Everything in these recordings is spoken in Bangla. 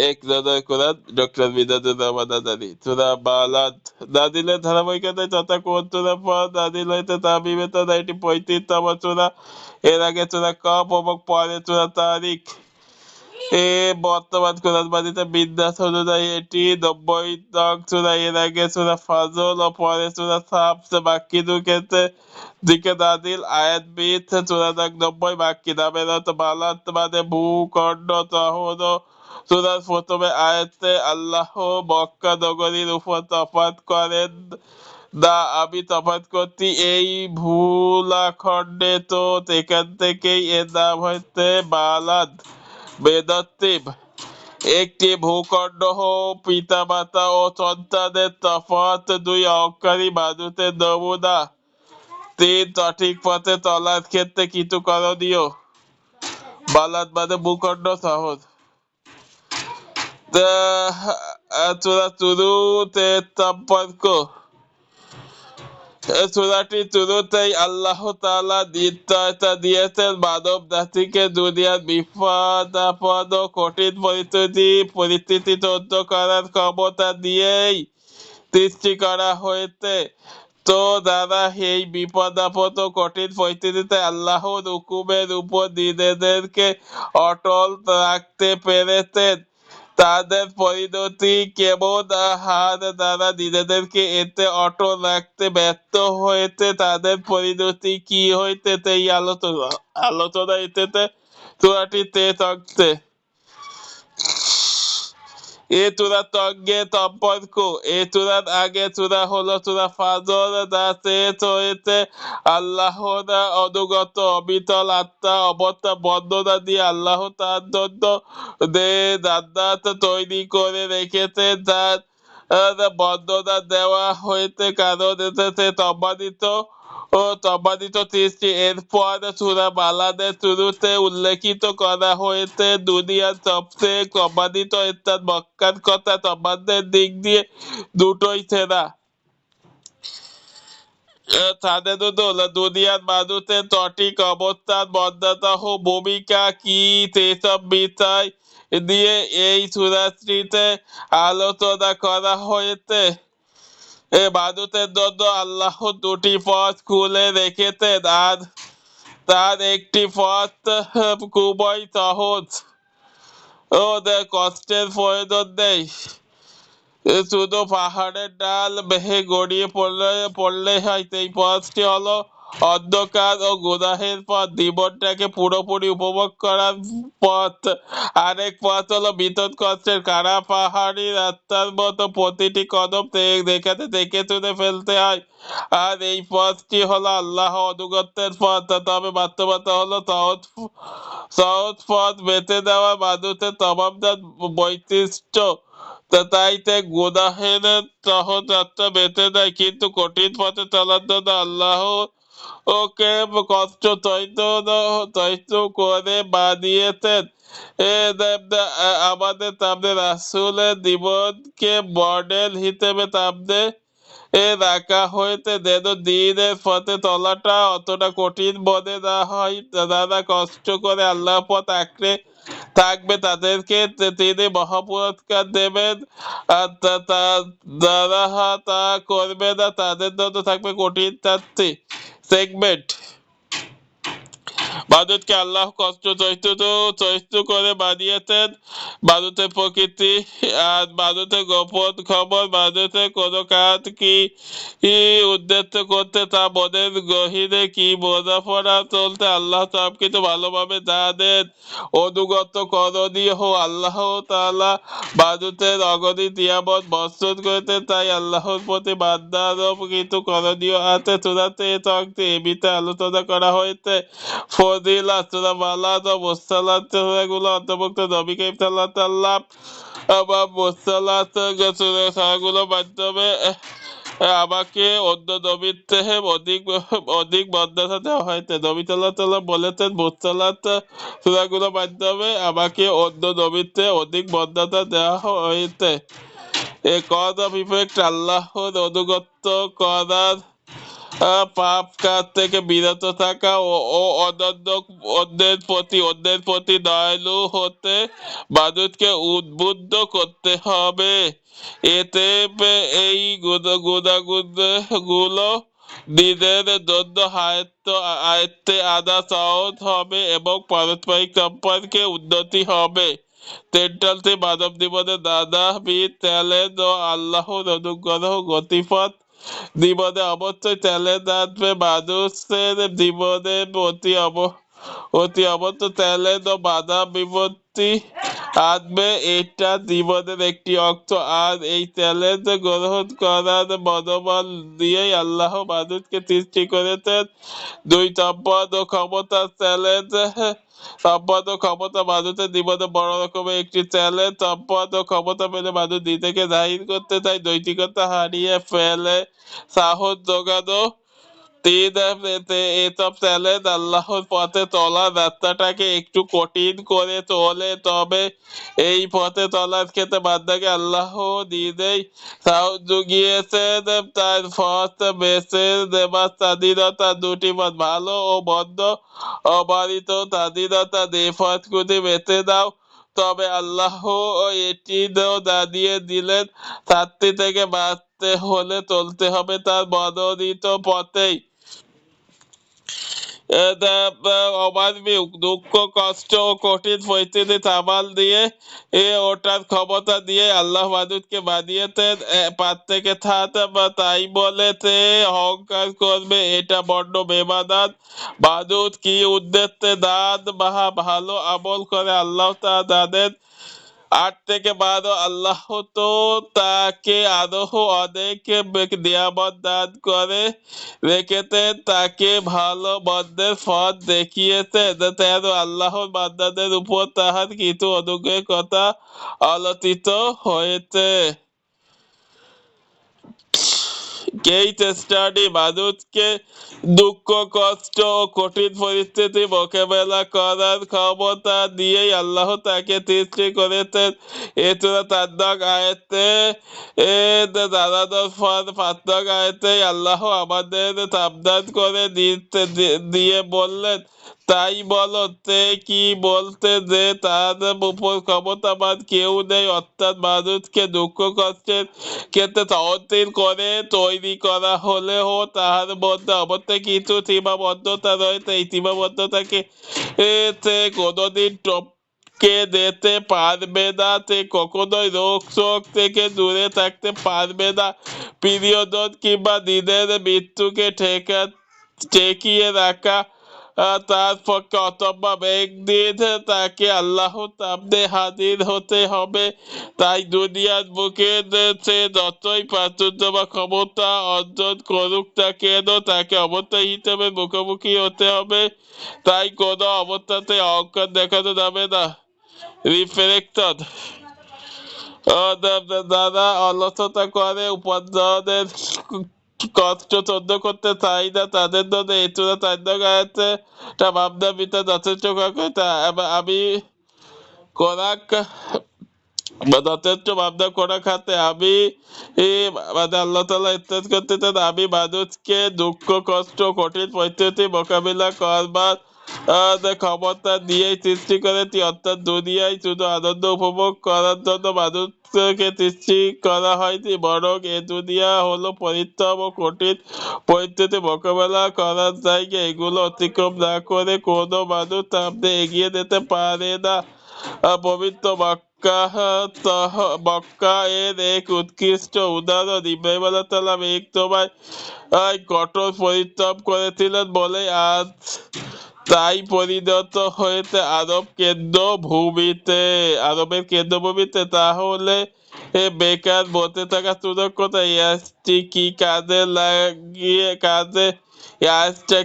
এক নজর কোরআন ডক্টর মিজানুর রহমান আজাদী সূরা বালাদ নাজিলের ধারাবাহিকতায় যথাক্রমে সূরা ফাত নাজিল হয়েছে তাহমিমে 35তম সূরা, এর আগে সূরা কফ এবং পরে সূরা তারিক। বর্তমান কোরআন মাজিদের বিন্যাস অনুযায়ী এটি 90 নং সূরা, এর আগে সূরা ফাজল ও পরে সূরা সাফ। বাকি ক্ষেত্রে দিকে নাজিল আয়াত বিদ সূরা নং 90 বাকি নামের অর্থ বালাত মানে ভূখণ্ড শহর। সূরার প্রথমে আয়াতে আল্লাহ মক্কা নগরীর উপর তফাৎ করেন না, আমি তফাৎ করছি এই ভূখণ্ডে, তো এখান থেকেই এর নাম হয়েছে বালাদ। বেদত্তিব একটি ভূখণ্ড পিতামাতা ও সন্তানের তফাৎ, দুই অহংকারী মানুষের নমুনা। তিন সঠিক পথে চলার ক্ষেত্রে কিছু করণীয়। বালাদ মানে ভূখণ্ড শহর। সূরা শুরুতে সম্পর্ক। সূরাটির শুরুতেই আল্লাহ তাআলা নিশ্চয়তা দিয়েছেন মানব জাতিকে দুনিয়ার বিপদাপদ ও কঠিন পরিস্থিতি সহ্য করার ক্ষমতা দিয়েই সৃষ্টি করা হয়েছে। তো যারা এই বিপদাপদ ও কঠিন পরিস্থিতিতে আল্লাহর হুকুমের উপর নিজেদেরকে অটল রাখতে পেরেছেন, তাদের পরিণতি কেমন হার দ্বারা নিজেদেরকে এতে অটল রাখতে ব্যর্থ হয়েছে, তাদের পরিণতি কি হইতেছে, এই আলোচনা এতে চূড়াটিতে থাকছে। এ সূরার সঙ্গে সম্পর্ক। এ সূরার আগে সূরা হলো সূরা ফাজর, যা শেষ হয়েছে আল্লাহর অনুগত অবিচল আত্মা অবস্থা বর্ণনা দিয়ে। আল্লাহ তার জন্য জান্নাত তৈরি করে রেখেছে, যার বর্ণনা দেওয়া হয়েছে কারণ এসেছে সম্মানিত সৃষ্টি। এরপর সূরা বালাদের শুরুতে উল্লেখিত করা হয়েছে দুনিয়ার সবচেয়ে সম্মানিত স্থান মক্কার কথা। সম্মানের দিক দিয়ে দুটোই সেরা। দুনিয়ার মানুষের সঠিক অবস্থান মর্যাদা ও ভূমিকা কি, সেসব বিষয় দিয়ে এই সূরাটিতে আলোচনা করা হয়েছে। মানুষের জন্য আল্লাহ দুটি পথ খুলে রেখেছেন, আর তার একটি পথ খুবই সহজ, ওদের কষ্টের প্রয়োজন নেই। শুধু পাহাড়ের ডাল বেয়ে গড়িয়ে পড়লেই হয়। সেই পথটি হলো অন্ধকার ও গুনাহের পথ, জীবনটাকে পুরোপুরি উপভোগ করার পথ। আরেক পথ হলো বিপদ কষ্টের কারা পাহাড়ি রাস্তার মতো প্রতিটি কদম দেখাতে দেখে শুনে ফেলতে হয়। আর এই পথটি হলো আল্লাহ অনুগত্যের পথ। তবে বাস্তবতা হলো সহজ পথ বেছে দেওয়া মানুষের স্বভাবজাত বৈশিষ্ট্য, তাইতে গুনাহের সহজ রাস্তা বেছে নেয়, কিন্তু কঠিন পথে চলার জন্য আল্লাহ ওকে কষ্ট সহ্য করে বানিয়েছেন। আমাদের সামনে রাসূলের জীবনকে মডেল হিসেবে সামনে রাখা হয়েছে, যেন দিনের পথে চলাটা অতটা কঠিন মনে না হয়। যারা কষ্ট করে আল্লাহ পথ আঁকড়ে থাকবে তাদেরকে তিনি মহাপুরস্কার দেবেন, আর যারা তা করবে না তাদের জন্য থাকবে কঠিন শাস্তি। সেগমেন্ট। মানুষকে আল্লাহ কষ্ট সহিষ্ণু করে বানিয়েছেন। মানুষের প্রকৃতি আর মানুষের গোপন খবর, মানুষের কোনো কাজ কি উদ্দেশ্য করতে, তা মনের গহীনে কি বোঝাপড়া চলতে, আল্লাহ সবকিছু ভালোভাবে জানেন। অনুগত করণীয় আল্লাহ তাআলা মানুষের অগণিত নিয়ামত বর্ষণ করেছে, তাই আল্লাহর প্রতি বান্দারও কিছু করণীয় আছে। সূরাতে এ বিষয়ে আলোচনা করা হয়েছে। ফজিলাত। সূরা বালাদ ও মুরসালাত সূরাগুলো অন্তর্ভুক্ত। নবী করিম সাল্লাল্লাহু আলাইহি ওয়াসাল্লাম বা মুরসালাত সূরাগুলোর মাধ্যমে আমাকে অন্য নবীর থেকে অধিক বর্ণনা দেওয়া হয়েছে। নবী সাল্লাল্লাহু আলাইহি ওয়াসাল্লাম বলেছেন, মুরসালাত সূরাগুলোর মাধ্যমে আমাকে অন্য নবীর থেকে অধিক বর্ণনা দেওয়া হয়েছে। এ কজ অফ ইফেক্ট। আল্লাহর অনুগত করার পাপ কাজ থেকে বিরত থাকা ও অন্যের প্রতি দয়ালু হতে মানুষকে উদ্বুদ্ধ করতে হবে। এতে এই গুলো নিজের জন্য আয়ত্তে আনা সহজ হবে এবং পারস্পরিক সম্পর্কে উন্নতি হবে। সেন্ট্রালটি মানব জীবনে নানাবিধ চ্যালেঞ্জ ও আল্লাহর অনুগ্রহ গতিপথ জীবনে অবশ্যই চ্যালেঞ্জ আসবে। মানুষের জীবনে অতি অবশ্য চ্যালেঞ্জ ও বাধা বিপত্তি আসবে, এটা জীবনের একটি অংশ। আর এই চ্যালেঞ্জ গ্রহণ করার মনোবল দিয়েই আল্লাহ মানুষকে সৃষ্টি করেছেন। দুই সম্পদ ও ক্ষমতার চ্যালেঞ্জ। সম্পদ ও ক্ষমতা মানুষের জীবনে বড় রকমের একটি চ্যালেঞ্জ। সম্পদ ও ক্ষমতা পেলে মানুষ নিজেকে জাহির করতে চায়, নৈতিকতা হারিয়ে ফেলে। সাহস জোগানো এসব চ্যালেঞ্জ আল্লাহর পথে চলার রাস্তাটাকে একটু কঠিন করে তোলে, তবে এই পথে চলার ক্ষেত্রে বান্দাকে আল্লাহ নিজেই সাহস জুগিয়েছেন। তার পথ বেছে নেবার স্বাধীনতা দুটি পথ, ভালো ও মন্দ, অবারিত স্বাধীনতা। যে পথগুলি বেছে দাও, তবে আল্লাহ এটিও জানিয়ে দিলেন, শাস্তি থেকে বাঁচতে হলে চলতে হবে তার মনোনীত পথেই। অমানবিক দুঃখ, কষ্ট ও কঠিন পরিস্থিতি সামাল দিয়ে ওঠার ক্ষমতা দিয়ে আল্লাহ মানুষকে বানিয়েছেন। পাত থেকে তাই বলে সে অহংকার করবে, এটা বড্ড বেমানান। মানুষ কি উদ্দেশ্যে দান বা ভালো আমল করে আল্লাহ তা জানেন। 8 থেকে 12 আল্লাহ তো তাকে আরো অনেক নিয়ামত দান করে রেখেছেন, তাকে ভালো মন্দের পথ দেখিয়েছেন। 13 আল্লাহর বান্দাদের উপর তাহার কিছু অনুগ্রহের কথা আলোচিত হয়েছে। Case study. মানুষকে দুঃখ, কষ্ট ও কঠিন পরিস্থিতি মোকাবেলা করার ক্ষমতা দিয়েই আল্লাহ তাকে সৃষ্টি করেছেন। এছাড়া তার আয়াতে দাঁড়ানোর পর 5 আয়াতে আল্লাহ আমাদের সাবধান করে দিয়ে বললেন, তাই বলো, সে কি বলতে যে তার উপর ক্ষমতাবান কেউ নেই, অর্থাৎ মানুষকে দুঃখ কষ্টের ক্ষেত্রে সহনশীল করে তৈরি করা হলেও তাহার মধ্যে অবশ্যই কিছু সীমাবদ্ধতা রয়েছে। এই সীমাবদ্ধতাকে সে কোনোদিন টপকে যেতে পারবে না, সে কখনোই রোগ শোক থেকে দূরে থাকতে পারবে না। প্রিয়জন কিংবা নিজের মৃত্যুকে ঠেকিয়ে রাখা তার পক্ষে অসম্ভব। একদিন তাকে আল্লাহর সামনে হাজির হতে হবে। তাই দুনিয়ার বুকে সে যতই প্রাচুর্য বা ক্ষমতা অর্জন করুক না কেন, তাকে অবশ্যই হিসেবে মুখোমুখি হতে হবে। তাই কোনো অবস্থাতে অহংকার দেখানো যাবে না। রিফ্লেকশন। যারা অলসতা করে উপার্জনের কষ্ট সহ্য করতে চাই না, তাদের জন্য এই চূড়া 4 আছে, তা ভাবনার ভিতরে যথেষ্ট আমি কোরাক যথেষ্ট ভাবনা করা খাতে আমি মানে আল্লাহ তাআলা ইরশাদ করতেছেন, আমি মানুষকে দুঃখ, কষ্ট, কঠিন পরিস্থিতি মোকাবিলা করবার ক্ষমতা দিয়েই সৃষ্টি করেছি। অর্থাৎ দুনিয়ায় শুধু আনন্দ উপভোগ করার জন্য মানুষকে সৃষ্টি করা হয়নি, বরং এ দুনিয়া হলো পরিশ্রম ও কঠিন পরিস্থিতি মোকাবেলা করার জায়গা। এগুলো অতিক্রম না করে কোনো মানুষ সামনে এগিয়ে যেতে পারে না। পবিত্র মক্কা এর এক উৎকৃষ্ট উদাহরণ। ইব্রাহিম আলাইহিস সালাম এক সময় কঠোর পরিশ্রম করেছিলেন বলে আজ তাই পরিণত হয়েছে আরবের কেন্দ্রভূমিতে। তাহলে বেকার বসে থাকা সুযোগ কোথায়? ইয়াসটা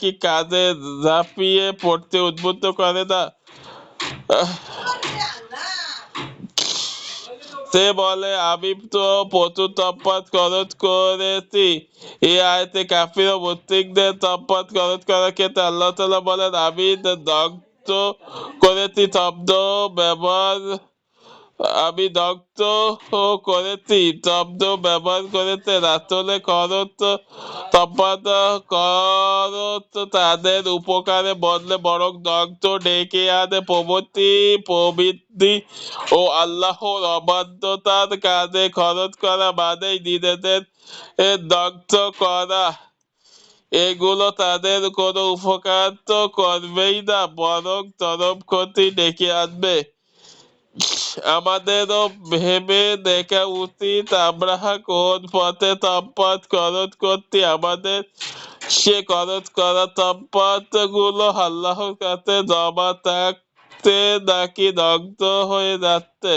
কি কাজে ঝাঁপিয়ে পড়তে উদ্বুদ্ধ করে না? সে বলে, আমি তো প্রচুর সম্পদ খরচ করেছি। এই আয়াতে কাফির ও মুশরিকদের সম্পদ খরচ করার ক্ষেত্রে আল্লাহ তাআলা বলেন, আমি ধ্বংস করেছি শব্দ ব্যবহার আমি দগ্ধ করেছি, শব্দ ব্যবহার করেছে রাসূলে করত তফাৎ করত তাদের উপকারে বদলে বরং দগ্ধ ডেকে আনে প্রবৃত্তি ও আল্লাহর অবাধ্যতার কাজে খরচ করা মানেই নিজেদের দগ্ধ করা। এগুলো তাদের কোনো উপকার তো করবেই না, বরং চরম ক্ষতি ডেকে আনবে। আমাদেরও ভেবে দেখা উচিত আমরা কোন পথে সম্পদ খরচ করতে, আমাদের সে খরচ করা সম্পদ গুলো আল্লাহর কাছে জমা থাকতে নাকি দগ্ধ হয়ে যাচ্ছে।